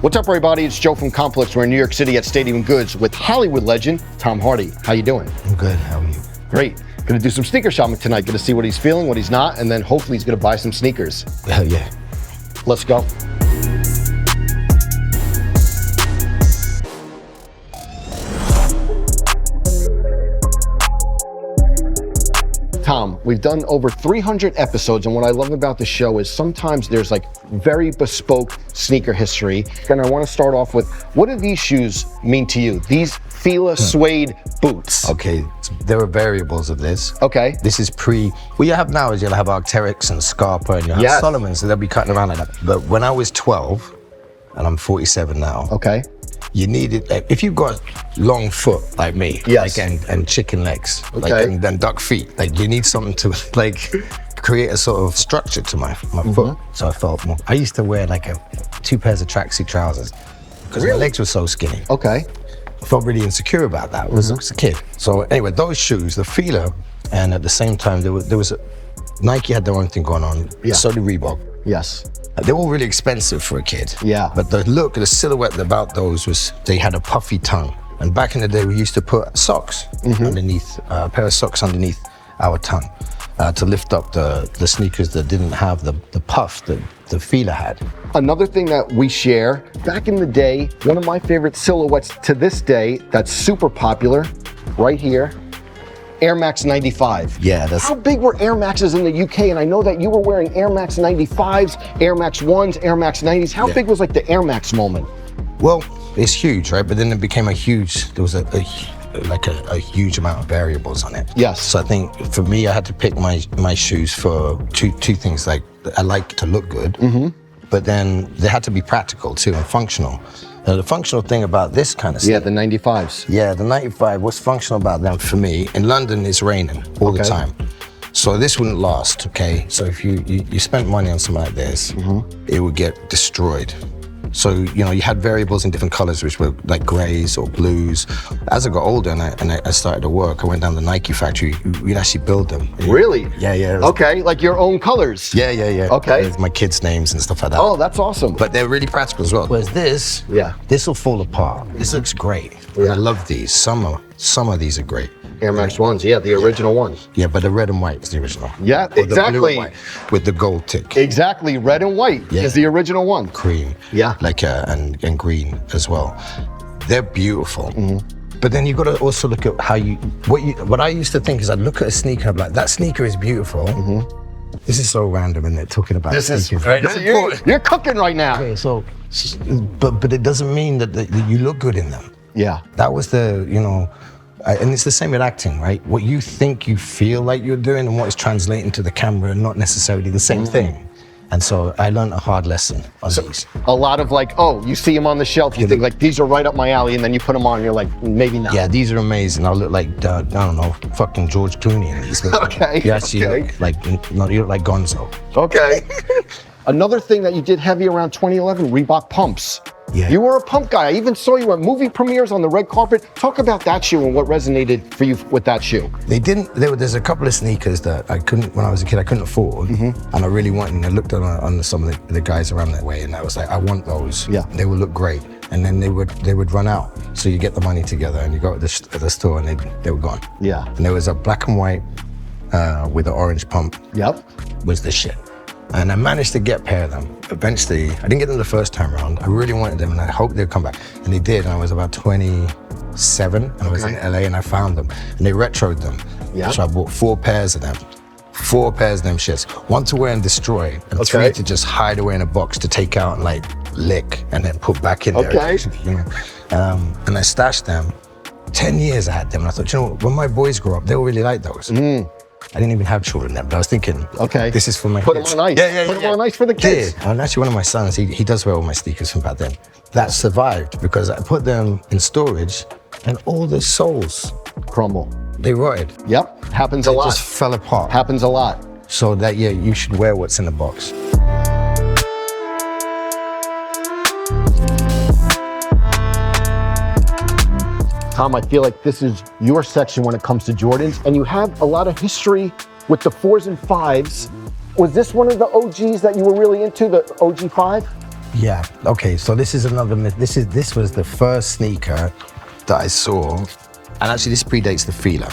What's up, everybody? It's Joe from Complex. We're in New York City at Stadium Goods with Hollywood legend, Tom Hardy. How you doing? I'm good, how are you? Great. Gonna do some sneaker shopping tonight. Gonna see what he's feeling, what he's not, and then hopefully he's gonna buy some sneakers. Hell yeah. Let's go. Tom, we've done over 300 episodes, and what I love about the show is sometimes there's like very bespoke sneaker history. And I want to start off with, what do these shoes mean to you? These Fila suede boots. Okay, there are variables of this. Okay. This is what you have now is you'll have Arc'teryx and Scarpa and you'll have Solomon, so they'll be cutting around like that. But when I was 12, and I'm 47 now. Okay. You needed, if you've got long foot like me, yes, like, and chicken legs, okay, like, and duck feet, like you need something to like create a sort of structure to my foot. So I felt more. I used to wear like two pairs of tracksuit trousers because my legs were so skinny. Okay. I felt really insecure about that. I was a kid. So anyway, those shoes, the Fila, and at the same time there was Nike had their own thing going on. Yeah. So did Reebok. Yes. They were all really expensive for a kid. Yeah. But the silhouette about those was they had a puffy tongue. And back in the day, we used to put socks underneath, a pair of socks underneath our tongue to lift up the sneakers that didn't have the puff that the Fila had. Another thing that we share, back in the day, one of my favorite silhouettes to this day that's super popular, right here, Air Max 95. Yeah, How big were Air Maxes in the UK? And I know that you were wearing Air Max 95s, Air Max 1s, Air Max 90s. How big was like the Air Max moment? Well, it's huge, right? But then it became there was a huge amount of variables on it. Yes. So I think for me, I had to pick my shoes for two things. Like I like to look good, but then they had to be practical too and functional. Now, the functional thing about this kind of stuff. Yeah, the 95s. Yeah, the 95, what's functional about them for me, in London it's raining all the time. So this wouldn't last, okay? So if you spent money on something like this, it would get destroyed. So, you know, you had variables in different colors, which were like grays or blues. As I got older and I started to work, I went down to the Nike factory, we'd actually build them. Really? Yeah. Okay, like your own colors? Yeah. Okay. With my kids' names and stuff like that. Oh, that's awesome. But they're really practical as well. Whereas this will fall apart. This looks great. I love these. Some of these are great. Air Max 1s, yeah, the original ones. Yeah, but the red and white is the original. Yeah, or exactly. The blue and white with the gold tick. Exactly, red and white is the original one. Cream. Yeah. Like and green as well. They're beautiful. But then you got to also look at what I used to think is I'd look at a sneaker, I'm like, that sneaker is beautiful. This is so random, isn't it? Talking about sneakers. You're cooking right now. Okay, so, but it doesn't mean that you look good in them. Yeah. That was and it's the same with acting, right? What you think you feel like you're doing and what is translating to the camera are not necessarily the same thing. And so I learned a hard lesson on these. A lot of like, you see them on the shelf, you think like, these are right up my alley, and then you put them on and you're like, maybe not. Yeah, these are amazing. I look like, I don't know, fucking George Clooney in these. Okay. You actually look like, you look like Gonzo. Okay. Another thing that you did heavy around 2011, Reebok Pumps. Yeah. You were a pump guy. I even saw you at movie premieres on the red carpet. Talk about that shoe and what resonated for you with that shoe. There's a couple of sneakers that when I was a kid, I couldn't afford. And I really wanted, and I looked on some of the guys around that way, and I was like, I want those. Yeah. They would look great. And then they would run out. So you get the money together and you go at the store and they were gone. Yeah. And there was a black and white with an orange pump. Yep. Was the shit. And I managed to get a pair of them. Eventually, I didn't get them the first time around. I really wanted them and I hoped they'd come back. And they did, and I was about 27 and I was in LA and I found them. And they retroed them. Yeah. So I bought 4 pairs of them. 4 pairs of them shits. 1 to wear and destroy, and 3 to just hide away in a box to take out and like lick and then put back in there. Okay. You know? And I stashed them. 10 years I had them. And I thought, you know what, when my boys grow up, they'll really like those. I didn't even have children then, but I was thinking, this is for my kids. Put them on ice. Put them on ice for the kids. Yeah. And actually one of my sons, he does wear all my sneakers from back then. That survived because I put them in storage and all the soles crumble. They rotted. Yep, happens a lot. Just fell apart. Happens a lot. So that, you should wear what's in the box. Tom, I feel like this is your section when it comes to Jordans, and you have a lot of history with the 4s and 5s. Was this one of the OGs that you were really into, the OG 5? Yeah. Okay. So this is another myth. This was the first sneaker that I saw, and actually this predates the Fila,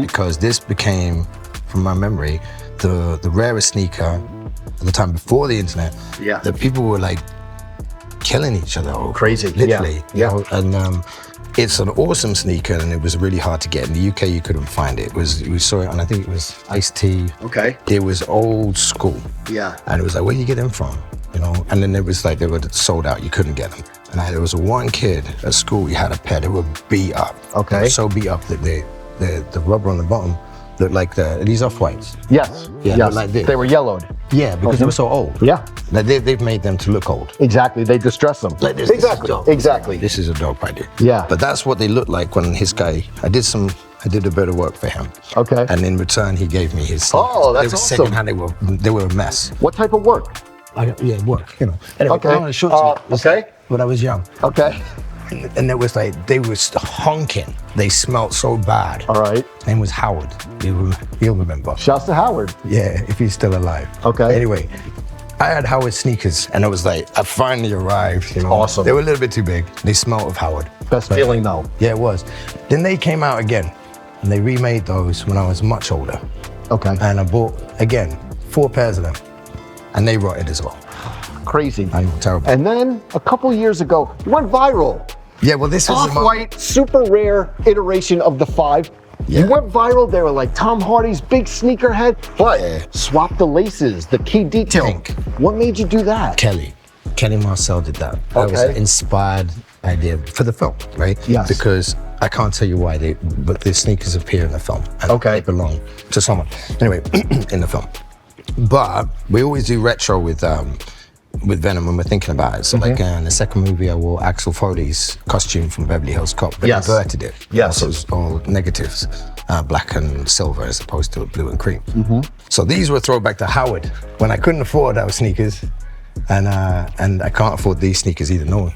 because this became, from my memory, the rarest sneaker at the time before the internet. Yeah. That people were like killing each other. Crazy. Literally. Yeah. You know? And it's an awesome sneaker, and it was really hard to get. In the UK, you couldn't find it. We saw it on, I think it was Ice-T. Okay. It was old school. Yeah. And it was like, where do you get them from? You know, and then it was like they were sold out. You couldn't get them. And there was one kid at school. He had a pair. They were beat up. Okay. They were so beat up that the rubber on the bottom looked like these off-whites. Yes. Yeah, Yes. like this. They were yellowed. Yeah, because they were so old. Yeah. Like they've made them to look old. Exactly. They distress them. Like this. Exactly. This is dope. Exactly. This is a dope idea. Yeah. But that's what they looked like when his guy. I did a bit of work for him. Okay. And in return, he gave me his. Oh, that's they were awesome. secondhand. They were a mess. What type of work? Yeah, work. You know. Anyway, Okay. I want to show you. Okay. When I was young. Okay. And it was like, they were honking. They smelled so bad. All right. His name was Howard. You'll remember. Shouts to Howard. Yeah, if he's still alive. Okay. Anyway, I had Howard sneakers, and it was like, I finally arrived. You know? Awesome. They were a little bit too big. They smelled of Howard. Best feeling though. Yeah, it was. Then they came out again, and they remade those when I was much older. Okay. And I bought, again, 4 pairs of them. And they rotted as well. Crazy. I know, terrible. And then a couple years ago, you went viral. Yeah, well, this was Off-white, super rare iteration of the 5. Yeah. You went viral. They were like Tom Hardy's big sneakerhead, but Yeah. swap the laces, the key detail. Pink. What made you do that? Kelly Marcel did that. That was Okay. an inspired idea for the film, right? Yes. Because I can't tell you why but the sneakers appear in the film. And Okay. They belong to someone. Anyway, in the film. But we always do retro with Venom when we're thinking about it. So like in the second movie, I wore Axel Foley's costume from Beverly Hills Cop, but Yes. inverted it. Yes. So it was all negatives, black and silver as opposed to blue and cream. So these were a throwback to Howard when I couldn't afford our sneakers, and I can't afford these sneakers either. No,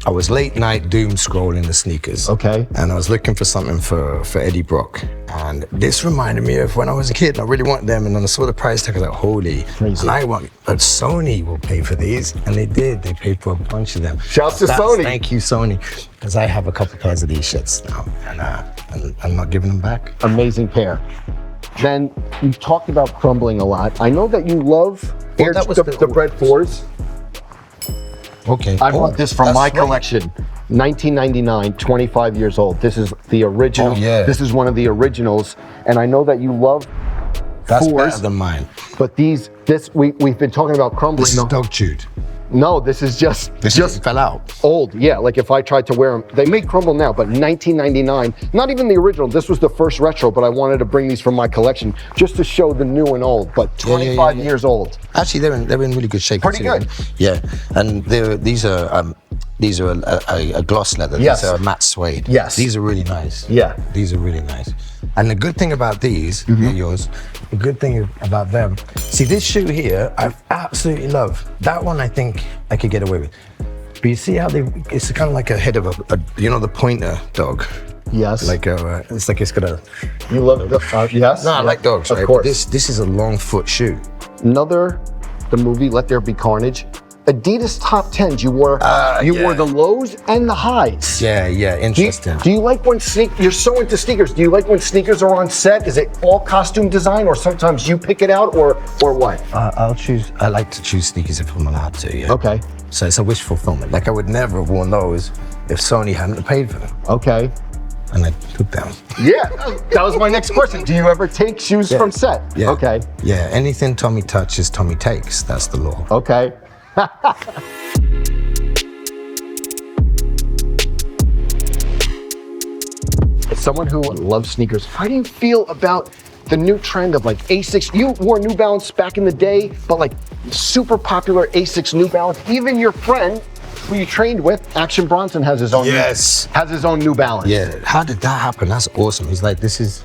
I was late night doom scrolling the sneakers. Okay. And I was looking for something for Eddie Brock, and this reminded me of when I was a kid. And I really wanted them, and then I saw the price tag. I was like, holy! Crazy. And I want, but Sony will pay for these, and they did. They paid for a bunch of them. Shouts to Sony. Thank you, Sony, because I have a couple pairs of these shits now, and I'm not giving them back. Amazing pair. Then you talked about crumbling a lot. I know that you love that was the Bread 4s. Okay. I bought this from that's my right. collection. 1999, 25 years old. This is the original. Oh, yeah. This is one of the originals. And I know that you love That's 4s, better than mine. but we've been talking about crumbling. This is dog chewed. No, this is just Fell out. old. Yeah, like if I tried to wear them, they may crumble now, but 1999, not even the original. This was the first retro, but I wanted to bring these from my collection just to show the new and old, but 25 yeah. years old. Actually, they're in really good shape. Pretty considering. Yeah, and these are a gloss leather. Yes. These are a matte suede. Yes. These are really nice. Yeah. These are really nice. And the good thing about these, they're yours. The good thing about them. See, this shoe here, I absolutely love. That one, I think I could get away with. But you see how it's kind of like a head of a the pointer dog. Yes. Like it's like it's got a. You love the, yes? No, I like dogs, Of right? course. But this is a long foot shoe. The movie Let There Be Carnage. Adidas top 10s. You wore yeah. the lows and the highs. Yeah, interesting. Do you like when you're so into sneakers? Do you like when sneakers are on set? Is it all costume design, or sometimes you pick it out, or what? I like to choose sneakers if I'm allowed to. Yeah. Okay. So it's a wish fulfillment. Like I would never have worn those if Sony hadn't paid for them, Okay. and I took them. Yeah, that was my next question. Do you ever take shoes from set? Yeah. Okay. Yeah. Anything Tommy touches, Tommy takes. That's the law. Okay. As someone who loves sneakers, how do you feel about the new trend of like Asics? You wore New Balance back in the day, but like super popular Asics New Balance. Even your friend who you trained with, Action Bronson, has his own. Yes. Has his own New Balance. Yeah. How did that happen? That's awesome. He's like, this is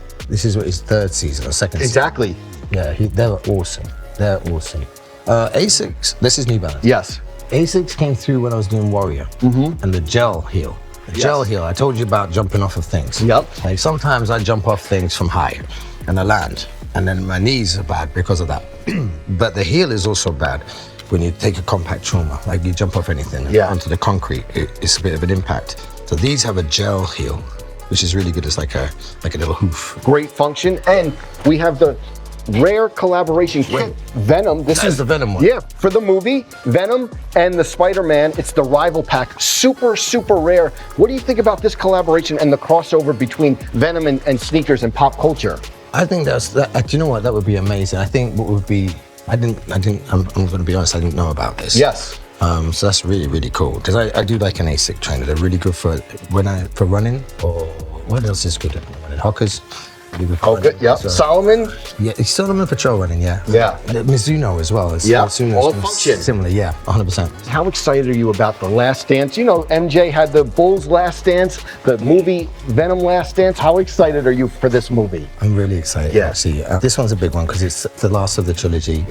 what his third season or second Exactly. season. Yeah. They're awesome. They're awesome. Asics. This is New Balance. Yes. Asics came through when I was doing Warrior, and the gel heel. The gel heel, I told you about jumping off of things. Yep. Like sometimes I jump off things from high and I land, and then my knees are bad because of that. But the heel is also bad. when you take a compact trauma, like you jump off anything onto the concrete, it's a bit of an impact. So these have a gel heel, which is really good. It's like a little hoof. Great function. And we have the rare collaboration kit, Venom. This is the Venom one. Yeah, for the movie, Venom and the Spider-Man. It's the rival pack. Super, super rare. What do you think about this collaboration and the crossover between Venom and sneakers and pop culture? I think do you know what? That would be amazing. I think what would be, I'm going to be honest, I didn't know about this. Yes. So that's really, really cool. Because I do like an Asics trainer. They're really good for running, or what else is good at running? Hockers. Oh, good, yeah. So, Solomon? Yeah, it's Solomon patrol running, yeah. Yeah. Mizuno as well. All function. Similar, yeah, 100%. How excited are you about The Last Dance? You know, MJ had the Bulls Last Dance, the movie Venom Last Dance. How excited are you for this movie? I'm really excited, actually. This one's a big one because it's the last of the trilogy.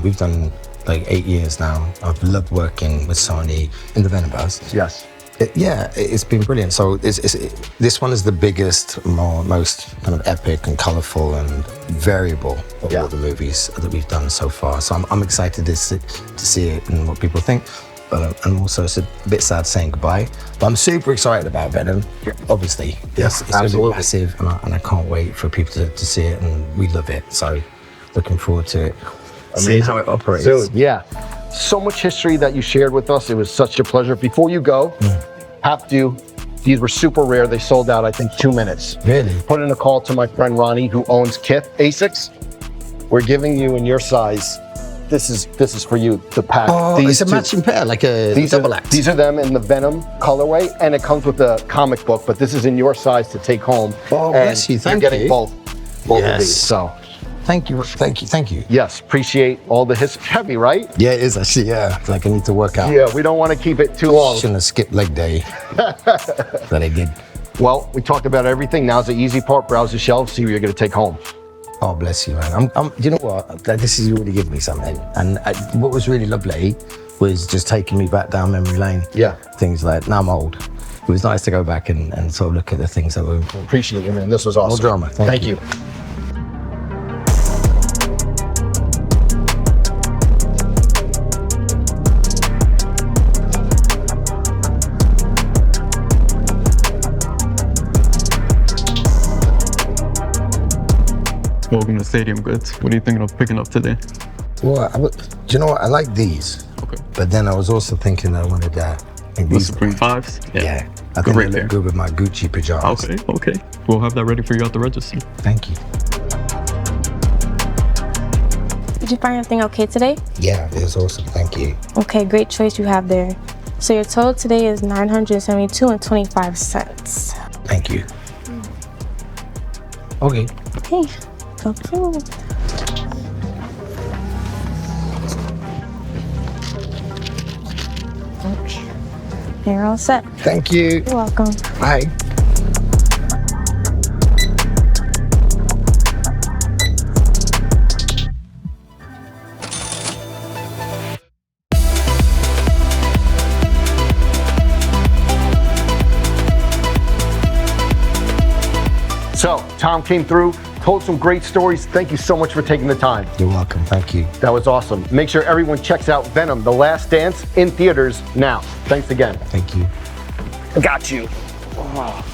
We've done like 8 years now. I've loved working with Sony in the Venomverse. Yes. It's been brilliant. So this one is the biggest, most kind of epic and colorful and variable of all the movies that we've done so far. So I'm excited to see it and what people think. But I'm also, it's a bit sad saying goodbye. But I'm super excited about Venom, obviously. Yes, it's going to be massive, and I can't wait for people to see it, and we love it. So looking forward to it. Seeing how it operates. So, so much history that you shared with us. It was such a pleasure. Before you go, these were super rare. They sold out, I think, 2 minutes. Really? Put in a call to my friend Ronnie, who owns Kith Asics. We're giving you in your size. This is for you, the pack. Oh, it's a matching pair, like a double act. These are them in the Venom colorway, and it comes with a comic book, but this is in your size to take home. Oh, bless you, thank you. You're getting both of these, so. Thank you. Yes, appreciate all the history. Heavy, right? Yeah, it is actually, It's like I need to work out. Yeah, we don't want to keep it too long. Shouldn't have skipped leg day that I did. Well, we talked about everything. Now's the easy part. Browse the shelves, see what you're going to take home. Oh, bless you, man. You know what? This is really giving me something. And what was really lovely was just taking me back down memory lane. Yeah. Things like, now I'm old. It was nice to go back and sort of look at the things that were important. Appreciate you, man. This was awesome. No drama. Thank you. Welcome to Stadium Goods. What are you thinking of picking up today? Well, do you know what? I like these. Okay. But then I was also thinking I wanted The Supreme 5s? Yeah. I think they look good with my Gucci pajamas. Okay. We'll have that ready for you at the register. Thank you. Did you find everything okay today? Yeah, it was awesome. Thank you. Okay, great choice you have there. So your total today is $972.25. Thank you. Okay. Okay, go through. Okay, you're all set. Thank you. You're welcome. Bye. So, Tom came through, told some great stories. Thank you so much for taking the time. You're welcome. Thank you. That was awesome. Make sure everyone checks out Venom, The Last Dance in theaters now. Thanks again. Thank you. Got you. Oh.